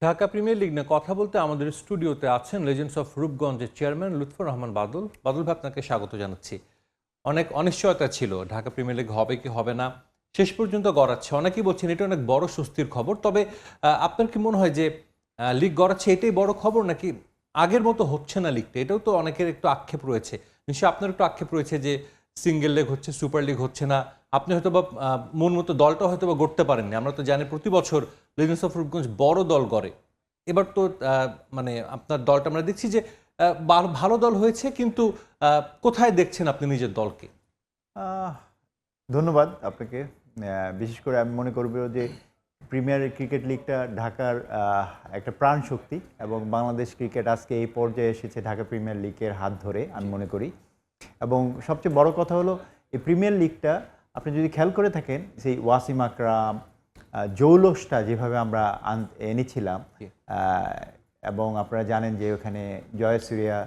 Dhaka premier league নিয়ে কথা বলতে আমাদের স্টুডিওতে আছেন লেজেন্ডস অফ রূপগঞ্জের চেয়ারম্যান লুৎফর রহমান বাদল। বাদল ভাই, আপনাকে স্বাগত জানাচ্ছি। অনেক অনিশ্চয়তা ছিল, ঢাকা প্রিমিয়ার লিগ হবে কি হবে না, শেষ পর্যন্ত গড়াচ্ছে। অনেকেই বলছেন এটা অনেক বড় স্বস্তির খবর। তবে আপনার কি মনে হয় যে লিগ গড়াচ্ছে এটাই বড় খবর, নাকি আগের মতো হচ্ছে না লিগটা? এটাও তো অনেকের একটু আক্ষেপ রয়েছে। নিশ্চয়ই আপনার একটু আক্ষেপ রয়েছে যে সিঙ্গেল লিগ হচ্ছে, সুপার লিগ হচ্ছে না। আপনি হয়তো বা মন মতো দলটা হয়তো বা গড়তে পারেননি। আমরা তো জানি প্রতি বছর লেজেন্ডস অফ রূপগঞ্জ বড় দল গড়ে। এবার তো মানে আপনার দলটা আমরা দেখছি যে ভালো দল হয়েছে, কিন্তু কোথায় দেখছেন আপনি নিজের দলকে? আহ, ধন্যবাদ আপনাকে। বিশেষ করে আমি মনে করব যে প্রিমিয়ার ক্রিকেট লিগটা ঢাকার একটা প্রাণ শক্তি, এবং বাংলাদেশ ক্রিকেট আজকে এই পর্যায়ে এসেছে ঢাকা প্রিমিয়ার লিগের হাত ধরে আমি মনে করি। এবং সবচেয়ে বড় কথা হলো এই প্রিমিয়ার লিগটা আপনি যদি খেয়াল করে থাকেন, সেই ওয়াসিম আকরাম জৌলসটা যেভাবে আমরা এনেছিলাম, এবং আপনারা জানেন যে ওখানে জয়সূর্যা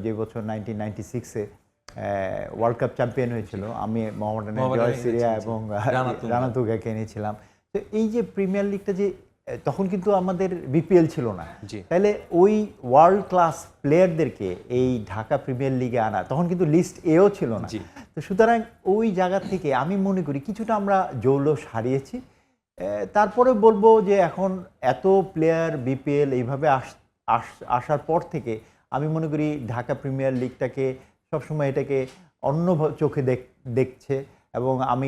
যে বছর 1996-এ ওয়ার্ল্ড কাপ চ্যাম্পিয়ন হয়েছিল, আমি মোহামেডানের জয়সূর্যা এবং রানা তুগাকে এনেছিলাম। তো এই যে প্রিমিয়ার লিগটা যে তখন কিন্তু আমাদের বিপিএল ছিল না, তাহলে ওই ওয়ার্ল্ড ক্লাস প্লেয়ারদেরকে এই ঢাকা প্রিমিয়ার লিগে আনা, তখন কিন্তু লিস্ট এও ছিল না। তো সুতরাং ওই জায়গা থেকে আমি মনে করি কিছুটা আমরা জৌলস হারিয়েছি। তারপরে বলবো যে এখন এত প্লেয়ার বিপিএল এইভাবে আসার পর থেকে আমি মনে করি ঢাকা প্রিমিয়ার লিগটাকে সবসময় এটাকে অন্য চোখে দেখছে, এবং আমি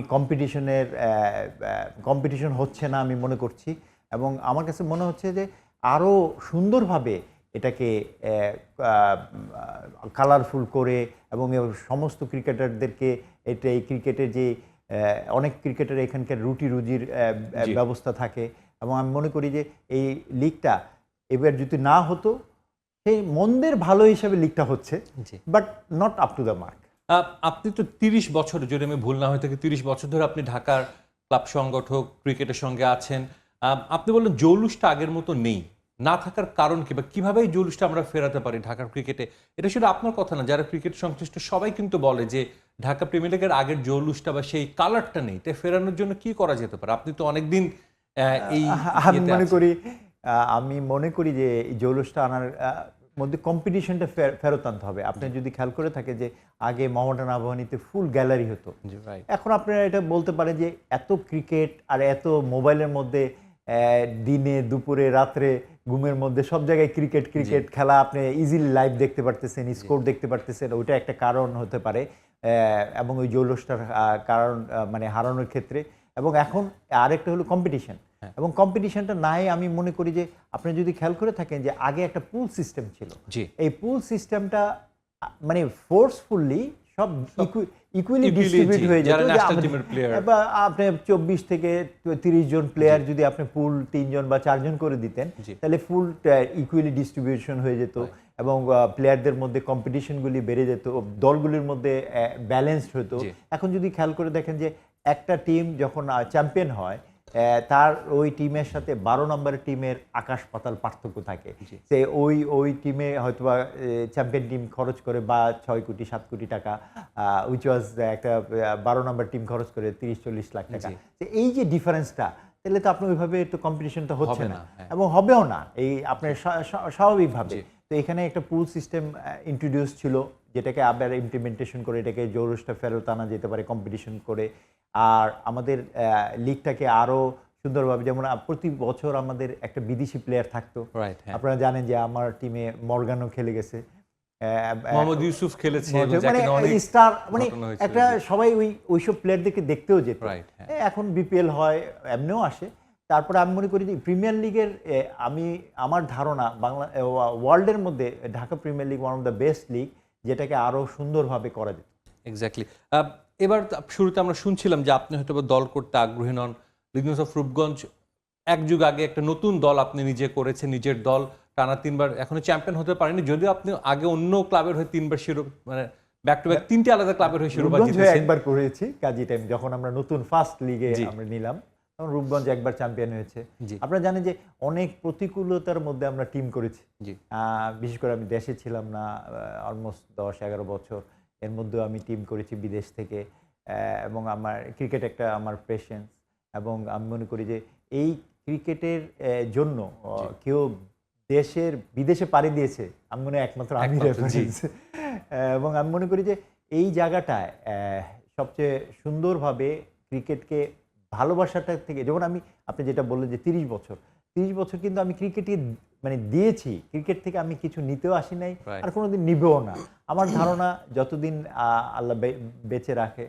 কম্পিটিশন হচ্ছে না আমি মনে করছি। এবং আমার কাছে মনে হচ্ছে যে আরও সুন্দরভাবে এটাকে কালারফুল করে, এবং সমস্ত ক্রিকেটারদেরকে এটা এই ক্রিকেটের যে অনেক ক্রিকেটার এখানকার রুজির ব্যবস্থা থাকে, এবং আমি মনে করি যে এই লিগটা এবার যদি না হতো, সেই মন্দের ভালো হিসাবে লিগটা হচ্ছে, but not up to the mark. আপনি তো 30 বছর, যদি আমি ভুল না হয়ে থাকি, 30 বছর ধরে আপনি ঢাকার ক্লাব সংগঠক ক্রিকেটের সঙ্গে আছেন। আপনি বললেন জৌলুসটা আগের মতো নেই, না থাকার কারণ কি, বা কিভাবে এই জৌলুসটা আমরা ফেরাতে পারি ঢাকার ক্রিকেটে? এটা শুধু আপনার কথা না, যারা ক্রিকেট সংশ্লিষ্ট সবাই কিন্তু বলে যে ঢাকা প্রিমিয়ার লিগের আগের জৌলুসটা বা সেই কালারটা নেই। তাই ফেরানোর জন্য কি করা যেতে পারে? আপনি তো অনেকদিন এই আমি মনে করি যে জৌলুসটা আনার মধ্যে কম্পিটিশনটা ফেরত আনতে হবে। আপনি যদি খেয়াল করে থাকে যে আগে মোহামেডান আবাহনীতে ফুল গ্যালারি হতো, এখন আপনারা এটা বলতে পারেন যে এত ক্রিকেট আর এত মোবাইলের মধ্যে দিনে দুপুরে রাত্রে ঘুমের মধ্যে সব জায়গায় ক্রিকেট খেলা আপনি ইজিলি লাইভ দেখতে পারতেছেন, স্কোর দেখতে পারতেছেন। ওইটা একটা কারণ হতে পারে, এবং ওই জৌলসটার কারণ মানে হারানোর ক্ষেত্রে। এবং এখন আরেকটা হলো কম্পিটিশন, এবং কম্পিটিশনটা নাই। আমি মনে করি যে আপনি যদি খেয়াল করে থাকেন যে আগে একটা পুল সিস্টেম ছিল, এই পুল সিস্টেমটা মানে ফোর্সফুলি সব ইকুয়ালি ডিস্ট্রিবিউট হয়ে যেত। বা আপনি 24 থেকে 30 জন প্লেয়ার যদি আপনি পুল 3 জন বা 4 জন করে দিতেন, তাহলে ফুল ইকুয়ালি ডিস্ট্রিবিউশন হয়ে যেত, এবং প্লেয়ারদের মধ্যে কম্পিটিশনগুলি বেড়ে যেত, দলগুলির মধ্যে ব্যালেন্সড হতো। এখন যদি খেয়াল করে দেখেন যে একটা টিম যখন চ্যাম্পিয়ন হয়, তার ওই টিমের সাথে 12 নম্বরের টিমের আকাশ পাতাল পার্থক্য থাকে। সে ওই টিমে হয়তোবা চ্যাম্পিয়ন টিম খরচ করে বা 6 কোটি 7 কোটি টাকা, উইচ ওয়াজ একটা 12 নম্বর টিম খরচ করে 30-40 লাখ টাকা। এই যে ডিফারেন্সটা, তাহলে তো আপনার ওইভাবে একটু কম্পিটিশনটা হচ্ছে না, এবং হবেও না এই আপনার স্বাভাবিকভাবে। তো এখানে একটা পুল সিস্টেম ইন্ট্রোডিউস ছিল, যেটাকে আবার ইমপ্লিমেন্টেশন করে এটাকে জৌলসটা ফেরত আনা যেতে পারে কম্পিটিশন করে। আর আমাদের লিগটাকে আরও সুন্দরভাবে, যেমন প্রতি বছর আমাদের একটা বিদেশি প্লেয়ার থাকতো। আপনারা জানেন যে আমার টিমে মর্গানও খেলে গেছে, মোহাম্মদ ইউসুফ খেলেছে, মানে স্টার, মানে একটা সবাই ওইসব প্লেয়ারদেরকে দেখতেও যেত। এখন বিপিএল হয়, এমনিও আসে। তারপরে আমি মনে করি যে প্রিমিয়ার লিগের আমার ধারণা ওয়ার্ল্ডের মধ্যে Dhaka premier league one of the best league, যেটাকে আরও সুন্দরভাবে করা যেত। এক্স্যাক্টলি। এবার শুরুতে আমরা শুনছিলাম যে আপনি হয়তো দল করতে আগ্রহী নন। লেজেন্ডস অফ রূপগঞ্জ এক যুগ আগে একটা নতুন দল আপনি নিজে করেছেন, নিজের দল টানা 3বার এখনো চ্যাম্পিয়ন হতে পারেনি, যদিও আপনি আগে অন্য ক্লাবের হয়ে 3বার মানে ব্যাক টু ব্যাক 3টে আলাদা ক্লাবের হয়ে শিরোপা জিতেছেন। একবার করেছি কাজী টাইম, যখন আমরা নতুন ফার্স্ট লিগে আমরা নিলাম, তখন রূপগঞ্জ একবার চ্যাম্পিয়ন হয়েছে। আপনারা জানেন যে অনেক প্রতিকূলতার মধ্যে আমরা টিম করেছি, বিশেষ করে আমি দেশে ছিলাম না অলমোস্ট 10-11 বছর, এর মধ্যেও আমি টিম করেছি বিদেশ থেকে। এবং আমার ক্রিকেট একটা আমার পেশেন্স, এবং আমি মনে করি যে এই ক্রিকেটের জন্য কেউ দেশের বিদেশে পাড়ি দিয়েছে আমি মনে হয় একমাত্র আমি রেফারেন্স। এবং আমি মনে করি যে এই জায়গাটায় সবচেয়ে সুন্দরভাবে ক্রিকেটকে ভালোবাসাটা থেকে, যেমন আপনি যেটা বললেন যে 30 বছর কিন্তু আমি ক্রিকেটকে মানে দিয়েছি, ক্রিকেট থেকে আমি কিছু নিতেও আসি নাই আর কোনোদিন নিবেও না। আমার ধারণা যতদিন আল্লাহ বেঁচে রাখে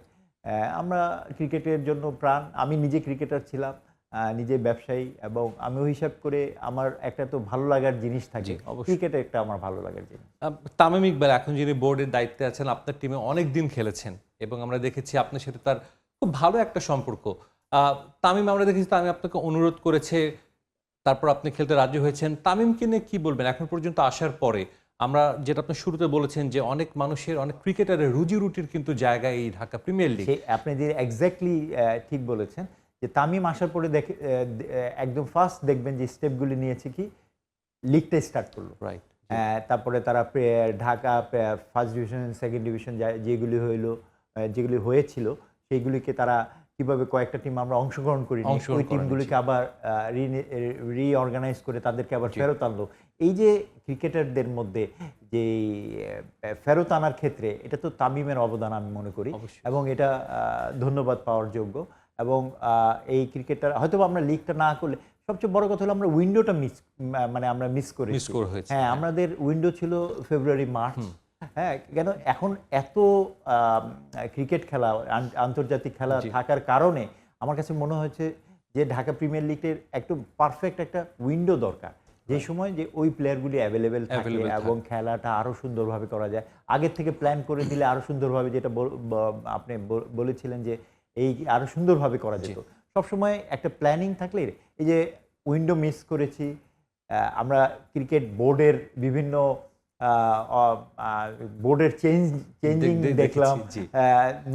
আমরা ক্রিকেটের জন্য প্রাণ। আমি নিজে ক্রিকেটার ছিলাম, নিজে ব্যবসায়ী, এবং আমি ওই হিসাব করে আমার একটা তো ভালো লাগার জিনিস থাকে, ক্রিকেট একটা আমার ভালো লাগার জিনিস। তামিম ইকবাল এখন যিনি বোর্ডের দায়িত্বে আছেন, আপনার টিমে অনেক দিন খেলেছেন এবং আমরা দেখেছি আপনার সাথে তার খুব ভালো একটা সম্পর্ক। তামিম, আমরা দেখেছি তামিম আপনাকে অনুরোধ করেছে, তারপর আপনি খেলতে রাজি হয়েছেন। তামিমকে নিয়ে কি বলবেন এখন পর্যন্ত আসার পরে? আমরা যেটা আপনি শুরুতে বলেছেন যে অনেক মানুষের, অনেক ক্রিকেটারের রুজি রুটির কিন্তু জায়গা এই ঢাকা প্রিমিয়ার লিগ। আপনি যে এক্স্যাক্টলি ঠিক বলেছেন যে তামিম আসার পরে একদম ফার্স্ট দেখবেন যে স্টেপগুলি নিয়েছে কি, লিগটা স্টার্ট করলো, রাইট। তারপরে তারা Dhaka first division, second division যেগুলি হয়েছিল সেইগুলিকে তারা কিভাবে কয়েকটা টিম আমরা অংশগ্রহণ করি, ওই টিমগুলিকে আবার রিঅর্গানাইজ করে তাদেরকে আবার ফেরত আনলো। এই যে ক্রিকেটারদের মধ্যে যে ফেরত আনার ক্ষেত্রে এটা তো তামিমের অবদান আমি মনে করি, এবং এটা ধন্যবাদ পাওয়ার যোগ্য। এবং এই ক্রিকেটার হয়তো আমরা লিগটা না করলে, সবচেয়ে বড় কথা হলো আমরা উইন্ডোটা আমরা মিস করেছি। হ্যাঁ, আমাদের উইন্ডো ছিল ফেব্রুয়ারি মার্চ। হ্যাঁ, কেন এখন এত ক্রিকেট খেলা, আন্তর্জাতিক খেলা থাকার কারণে আমার কাছে মনে হয়েছে যে ঢাকা প্রিমিয়ার লিগের একটু পারফেক্ট একটা উইন্ডো দরকার, যে সময় যে ওই প্লেয়ারগুলি অ্যাভেলেবেল থাকে এবং খেলাটা আরও সুন্দরভাবে করা যায়। আগের থেকে প্ল্যান করে দিলে আরও সুন্দরভাবে, যেটা আপনি বলেছিলেন যে এই আরও সুন্দরভাবে করা যেত। সবসময় একটা প্ল্যানিং থাকলে, এই যে উইন্ডো মিস করেছি আমরা, ক্রিকেট বোর্ডের বিভিন্ন বোর্ডের চেঞ্জিং দেখলাম,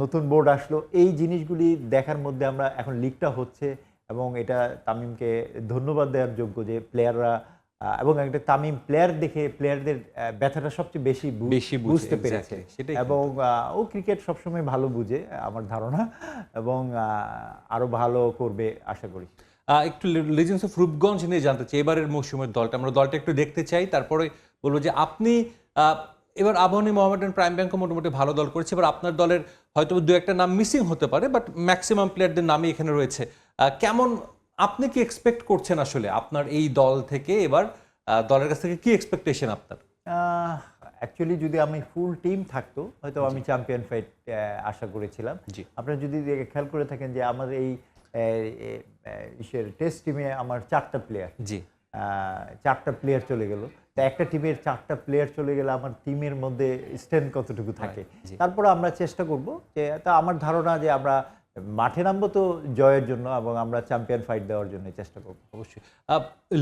নতুন বোর্ড আসলো, এই জিনিসগুলি দেখার মধ্যে আমরা এখন লিগটা হচ্ছে, এবং এটা তামিমকে ধন্যবাদ দেওয়ার যোগ্য যে প্লেয়াররা, এবং একটা তামিম প্লেয়ার দেখে প্লেয়ারদের ব্যথাটা সবচেয়ে বেশি বুঝতে পেরেছে, এবং ও ক্রিকেট সবসময় ভালো বুঝে আমার ধারণা, এবং আরো ভালো করবে আশা করি। একটু লেজেন্ডস অফ রূপগঞ্জ নিয়ে জানতে চাই, এবারের মৌসুমের দলটা, আমরা দলটা একটু দেখতে চাই, তারপরে বলবো যে আপনি এবার আবাহনী, মোহামেডান, প্রাইম ব্যাংকও মোটামুটি ভালো দল করেছে, এবার আপনার দলের হয়তো দু একটা নাম মিসিং হতে পারে, বাট ম্যাক্সিমাম প্লেয়ারদের নামই এখানে রয়েছে। কেমন, আপনি কি এক্সপেক্ট করছেন আসলে আপনার এই দল থেকে? এবার দলের কাছ থেকে কি এক্সপেকটেশন আপনার? অ্যাকচুয়ালি যদি আমি ফুল টিম থাকতো হয়তো আমি চ্যাম্পিয়ন ফাইট আশা করেছিলাম। আপনারা যদি খেয়াল করে থাকেন যে আমাদের এই টেস্ট টিমে আমার 4টা প্লেয়ার, 4টা প্লেয়ার চলে গেল। তা একটা টিমের 4টা প্লেয়ার চলে গেলে আমার টিমের মধ্যে স্ট্রেংথ কতটুকু থাকে। তারপর আমরা চেষ্টা করব যে, তা আমার ধারণা যে আমরা মাঠে নামবো তো জয়ের জন্য, এবং আমরা চ্যাম্পিয়ন ফাইট দেওয়ার জন্য চেষ্টা করব অবশ্যই।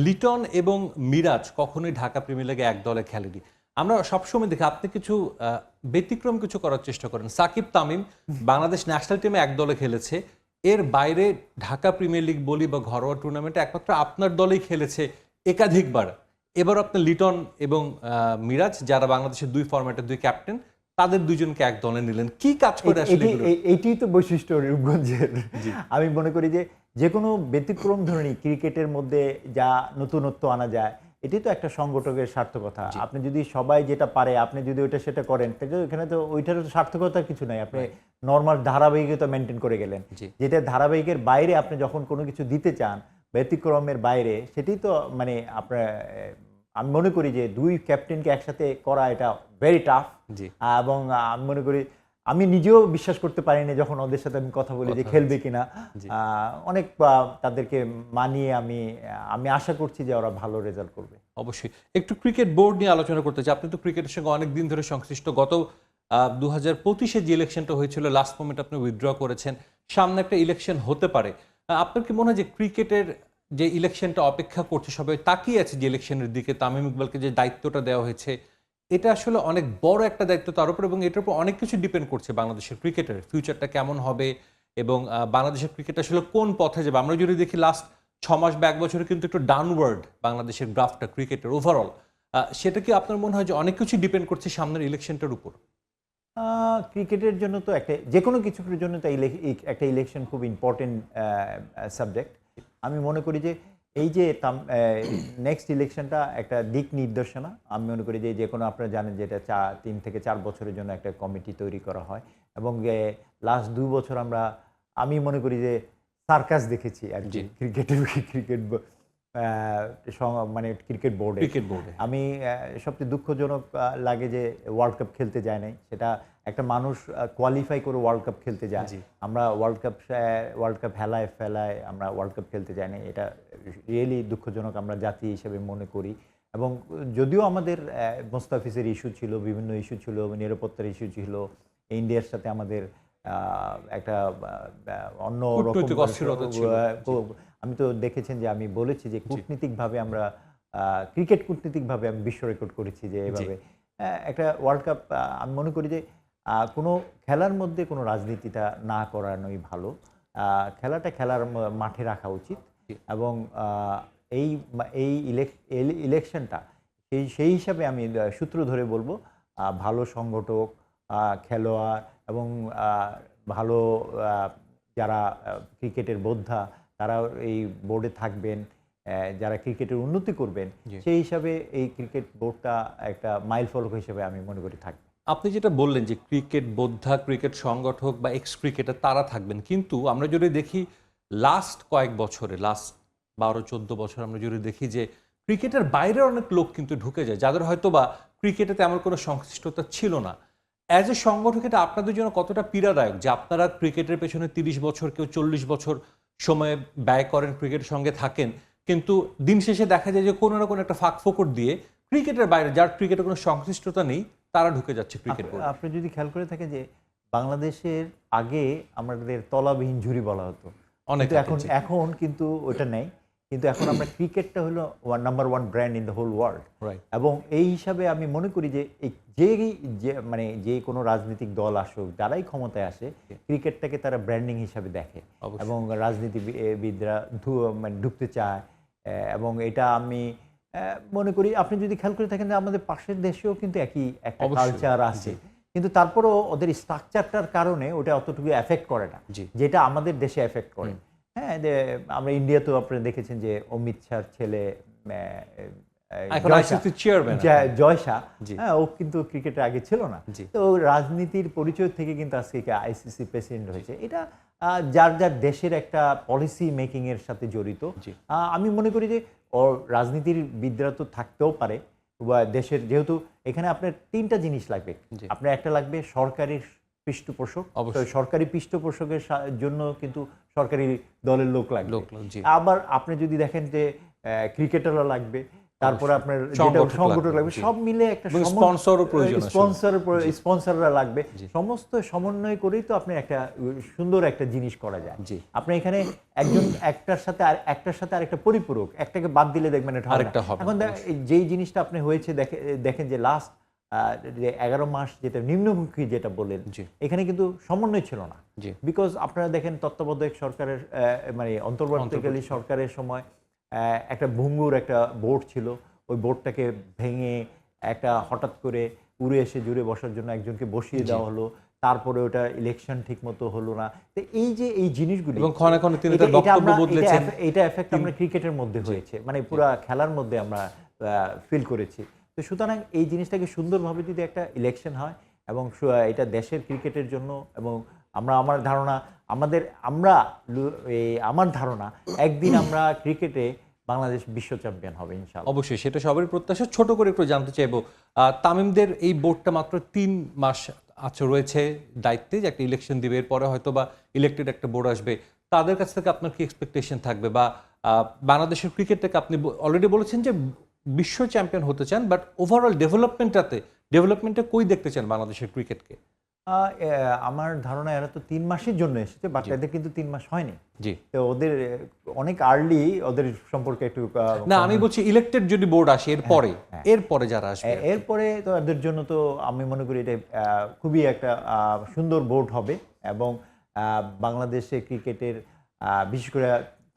লিটন এবং মিরাজ কখনোই ঢাকা প্রিমিয়ার লিগে এক দলে খেলেনি। আমরা সবসময় দেখি আপনি কিছু ব্যতিক্রম কিছু করার চেষ্টা করেন। সাকিব, তামিম বাংলাদেশ ন্যাশনাল টিমে এক দলে খেলেছে, এর বাইরে ঢাকা প্রিমিয়ার লিগ বলি বা ঘরোয়া টুর্নামেন্টে একমাত্র আপনার দলেই খেলেছে একাধিকবার। এবার আপনার লিটন এবং মিরাজ, যারা বাংলাদেশের 2 ফরম্যাটের 2 ক্যাপ্টেন, তাদের দুজনকে এক দলে নিলেন, কি কাজ করে আসলে? এইটাই তো বৈশিষ্ট্য রূপগঞ্জের। আমি মনে করি যে কোনো ব্যতিক্রম ধরনের ক্রিকেটের মধ্যে যা নতুনত্ব আনা যায়, এটি তো একটা সংগঠকের সার্থকতা। আপনি যদি সবাই যেটা পারে আপনি যদি ওইটা সেটা করেন, এখানে তো ওইটার সার্থকতার কিছু নাই। আপনি নর্মাল ধারাবাহিকতা মেনটেন করে গেলেন, যেটা ধারাবাহিকের বাইরে আপনি যখন কোনো কিছু দিতে চান, ব্যতিক্রমের বাইরে, সেটি তো মানে আপনার, আমি মনে করি যে 2 ক্যাপ্টেনকে একসাথে করা এটা ভেরি টাফ। এবং আমি মনে করি, আমি নিজেও বিশ্বাস করতে পারিনি যখন ওদের সাথে আমি কথা বলি যে খেলবে কিনা। অনেক তাদেরকে মানিয়ে আমি আশা করছি যে ওরা ভালো রেজাল্ট করবে। অবশ্যই। একটু ক্রিকেট বোর্ড নিয়ে আলোচনা করতে চাই। আপনি তো ক্রিকেটের সঙ্গে অনেক দিন ধরে সংশ্লিষ্ট। গত 2025-এ যে ইলেকশনটা হয়েছিল, লাস্ট মোমেন্ট আপনি উইথড্র করেছেন, সামনে একটা ইলেকশন হতে পারে। আপনার কি মনে হয় যে ক্রিকেটের যে ইলেকশনটা অপেক্ষা করছে, সবাই তাকিয়ে আছে যে ইলেকশনের দিকে, তামিম ইকবালকে যে দায়িত্বটা দেওয়া হয়েছে, এটা আসলে অনেক বড় একটা দায়িত্ব তার উপর, এবং এটার উপর অনেক কিছু ডিপেন্ড করছে বাংলাদেশের ক্রিকেটের ফিউচারটা কেমন হবে, এবং বাংলাদেশের ক্রিকেট আসলে কোন পথে যাবে। আমরা যদি দেখি লাস্ট 6 মাস বা 1 বছরে কিন্তু একটু ডাউনওয়ার্ড বাংলাদেশের গ্রাফটা ক্রিকেটের ওভারঅল, সেটা কি আপনার মনে হয় যে অনেক কিছু ডিপেন্ড করছে সামনের ইলেকশনটার উপর? ক্রিকেটের জন্য তো যে কোনো কিছুর জন্য তো একটা ইলেকশন খুব ইম্পর্টেন্ট সাবজেক্ট। আমি মনে করি যে এই যে নেক্সট ইলেকশনটা একটা দিক নির্দেশনা, আমি মনে করি যে কোনো আপনারা জানেন যে এটা 3 থেকে 4 বছরের জন্য একটা কমিটি তৈরি করা হয় এবং লাস্ট 2 বছর আমি মনে করি যে সার্কাস দেখেছি আর কি ক্রিকেট মানে ক্রিকেট বোর্ডে। আমি সবচেয়ে দুঃখজনক লাগে যে ওয়ার্ল্ড কাপ খেলতে যায় নাই, সেটা একটা মানুষ কোয়ালিফাই করে ওয়ার্ল্ড কাপ খেলতে যায়, আমরা ওয়ার্ল্ড কাপ ফেলায় আমরা ওয়ার্ল্ড কাপ খেলতে যাই না, এটা রিয়েলি দুঃখজনক আমরা জাতি হিসেবে মনে করি। এবং যদিও আমাদের মোস্তাফিজের ইস্যু ছিল, বিভিন্ন ইস্যু ছিল, নিরাপত্তার ইস্যু ছিল, ইন্ডিয়ার সাথে আমাদের একটা অন্য রকম, আমি তো দেখেছেন যে আমি বলেছি যে কূটনীতিকভাবে আমরা ক্রিকেট কূটনীতিকভাবে আমি বিশ্ব রেকর্ড করেছি যে এভাবে একটা ওয়ার্ল্ড কাপ। আমি মনে করি যে কোনো খেলার মধ্যে কোনো রাজনীতিটা না করানোই ভালো, খেলাটা খেলার মাঠে রাখা উচিত। এবং এই ইলেকশনটা সেই হিসাবে আমি সূত্র ধরে বলবো ভালো সংগঠক, খেলোয়াড় এবং ভালো যারা ক্রিকেটের বোদ্ধা তারা এই বোর্ডে থাকবেন, যারা ক্রিকেটের উন্নতি করবেন, সেই হিসাবে এই ক্রিকেট বোর্ডটা একটা মাইল ফলক হিসেবে আমি মনে করি থাকবে। আপনি যেটা বললেন যে ক্রিকেট বোদ্ধা, ক্রিকেট সংগঠক বা এক্স ক্রিকেটার তারা থাকবেন, কিন্তু আমরা যদি দেখি লাস্ট কয়েক বছরে, লাস্ট 12-14 বছর আমরা যদি দেখি যে ক্রিকেটের বাইরের অনেক লোক কিন্তু ঢুকে যায় যাদের হয়তো বা ক্রিকেটে তেমন কোনো সংশ্লিষ্টতা ছিল না। অ্যাজ এ সংগঠক এটা আপনাদের জন্য কতটা পীড়াদায়ক যে আপনারা ক্রিকেটের পেছনে 30 বছর, কেউ 40 বছর সময় ব্যয় করেন, ক্রিকেটের সঙ্গে থাকেন, কিন্তু দিন শেষে দেখা যায় যে কোনো না কোনো একটা ফাঁক ফোকর দিয়ে ক্রিকেটের বাইরে যার ক্রিকেটের কোনো সংশ্লিষ্টতা নেই তারা ঢুকে যাচ্ছে ক্রিকেট বোর্ডে। আপনি যদি খেয়াল করে থাকেন যে বাংলাদেশের আগে আমাদের তলাবিহীন ঝুরি বলা হতো, এখন কিন্তু ওটা নেই, কিন্তু এখন আমরা ক্রিকেটটা হলো number 1 brand in the whole world. এবং এই হিসাবে আমি মনে করি যে মানে যে কোনো রাজনৈতিক দল আসুক, যারাই ক্ষমতায় আসে, ক্রিকেটটাকে তারা ব্র্যান্ডিং হিসাবে দেখে এবং রাজনীতিবিদরা মানে ঢুকতে চায়। এবং এটা আমি মনে করি আপনি যদি খেয়াল করে থাকেন যে আমাদের পাশের দেশেও কিন্তু একই একটা কালচার আছে, কিন্তু তারপরেও ওদের স্ট্রাকচারটার কারণে ওটা অতটুকু এফেক্ট করে না যেটা আমাদের দেশে এফেক্ট করে। হ্যাঁ, আমরা ইন্ডিয়াতেও আপনারা দেখেছেন যে অমিত শাহর ছেলে জয় শাহ, হ্যাঁ, ও কিন্তু ক্রিকেটের আগে ছিল না, তো রাজনীতির পরিচয় থেকে কিন্তু আজকে আইসিসি প্রেসিডেন্ট হয়েছে। এটা যার যার দেশের একটা পলিসি মেকিং এর সাথে জড়িত। আমি মনে করি যে রাজনীতির বিদ্যা তো থাকতেও পারে দেশের, যেহেতু এখানে আপনার 3টা জিনিস লাগবে। আপনার একটা লাগবে সরকারি পৃষ্ঠপোষক, সরকারি পৃষ্ঠপোষকের জন্য কিন্তু সরকারি দলের লোক লাগবে। আবার আপনি যদি দেখেন যে ক্রিকেটাররা লাগবে, তারপরে আপনার সংগঠন লাগবে, সব মিলে একটা স্পন্সররা লাগবে, সমস্ত সমন্বয় করেই তো আপনি একটা সুন্দর একটা জিনিস করা যায়। আপনি এখানে একটার সাথে আরেকটা পরিপূরক, একটাকে বাদ দিলে দেখবেন এখন যেই জিনিসটা আপনি হয়েছে দেখেন যে লাস্ট 11 মাস যেটা নিম্নমুখী যেটা বললেন, এখানে কিন্তু সমন্বয় ছিল না। বিকজ আপনারা দেখেন তত্ত্বাবধায়ক সরকারের মানে অন্তর্বর্তীকালীন সরকারের সময় একটা ভঙ্গুর একটা বোর্ড ছিল, ওই বোর্ডটাকে ভেঙে একটা হঠাৎ করে উড়ে এসে জুড়ে বসার জন্য একজনকে বসিয়ে দেওয়া হলো, তারপরে ওটা ইলেকশন ঠিক মতো হলো না। তো এই যে এই জিনিসগুলি এটা এফেক্ট আমরা ক্রিকেটের মধ্যে হয়েছে, মানে পুরো খেলার মধ্যে আমরা ফিল করেছি। তো সুতরাং এই জিনিসটাকে সুন্দরভাবে যদি একটা ইলেকশন হয় এবং এটা দেশের ক্রিকেটের জন্য, এবং আমার ধারণা একদিন আমরা ক্রিকেটে বাংলাদেশ বিশ্ব চ্যাম্পিয়ন হবে ইনশাআল্লাহ। অবশ্যই, সেটা সবারই প্রত্যাশা। ছোট করে একটু জানতে চাইবো, তামিমদের এই বোর্ডটা মাত্র 3 মাস রয়েছে দায়িত্বে, যে একটা ইলেকশন দিবে, এরপরে হয়তো বা ইলেক্টেড একটা বোর্ড আসবে, তাদের কাছ থেকে আপনার কি এক্সপেকটেশন থাকবে? বা বাংলাদেশের ক্রিকেটটাকে আপনি অলরেডি বলেছেন যে বিশ্ব চ্যাম্পিয়ন হতে চান, বাট ওভারঅল ডেভেলপমেন্টে কই দেখতে চান বাংলাদেশের ক্রিকেটকে? আমার ধারণা এরা তো 3 মাসের জন্য এসেছে, বাট এদের কিন্তু 3 মাস হয়নি। তো ওদের অনেক আর্লি, ওদের সম্পর্কে একটু না, আমি বলছি ইলেক্টেড যদি বোর্ড আসে এরপরে যারা আসবে, এরপরে তো এদের জন্য তো আমি মনে করি এটা খুবই একটা সুন্দর বোর্ড হবে। এবং বাংলাদেশে ক্রিকেটের বিশেষ করে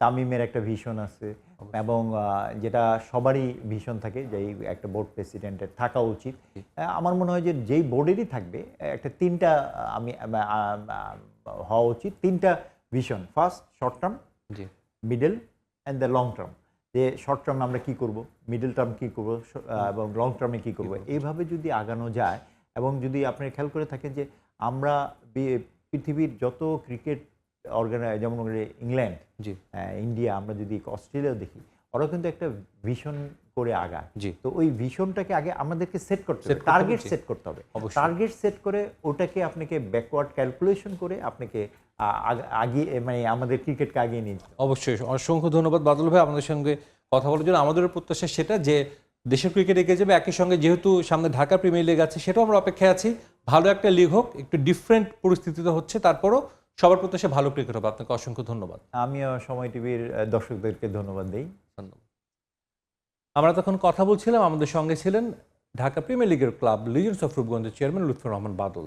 তামিমের একটা ভিশন আছে, এবং যেটা সবারই ভিশন থাকে যে একটা বোর্ড প্রেসিডেন্টের থাকা উচিত। আমার মনে হয় যে যেই বোর্ডেরই থাকবে একটা 3টা হওয়া উচিত, 3টা vision, first short term, middle and the long term. যে শর্ট টার্মে আমরা কি করব, মিডল টার্ম কি করব এবং লং টার্মে কি করব, এইভাবে যদি আগানো যায় এবং যদি আপনি খেয়াল করে থাকেন যে আমরা পৃথিবীর যত ক্রিকেট যেমন ইংল্যান্ড, জি ইন্ডিয়া, আমরা যদি অস্ট্রেলিয়াও দেখি, ওরা কিন্তু একটা ভিশন করে আগায়। জি তো ওই ভিশনটাকে আগে আমাদেরকে সেট করতে Set হবে, করতে টার্গেট হবে, জি। সেট করতে হবে। অবশ্যই। টার্গেট সেট করে ওটাকে আপনাকে ব্যাকওয়ার্ড ক্যালকুলেশন করে আপনাকে আগিয়ে মানে আমাদের ক্রিকেটকে আগিয়ে নিয়ে যেতে হবে। অবশ্যই। অসংখ্য ধন্যবাদ বাদল ভাই আমাদের সঙ্গে কথা বলার জন্য। আমাদের প্রত্যাশা সেটা যে দেশের ক্রিকেট এগিয়ে যাবে, একই সঙ্গে যেহেতু সামনে ঢাকা প্রিমিয়ার লিগ আছে সেটাও আমরা অপেক্ষায় আছি। ভালো একটা লিগ হোক, একটু ডিফারেন্ট পরিস্থিতিতে হচ্ছে, তারপরও সবার প্রত্যাশা ভালো ক্রিকেট হবে। আপনাকে অসংখ্য ধন্যবাদ। আমিও সময় টিভির দর্শকদেরকে ধন্যবাদ দিই। ধন্যবাদ। আমরা তখন কথা বলছিলাম, আমাদের সঙ্গে ছিলেন ঢাকা প্রিমিয়ার লিগের ক্লাব লিজেন্ডস অফ রূপগঞ্জের চেয়ারম্যান লুৎফর রহমান বাদল।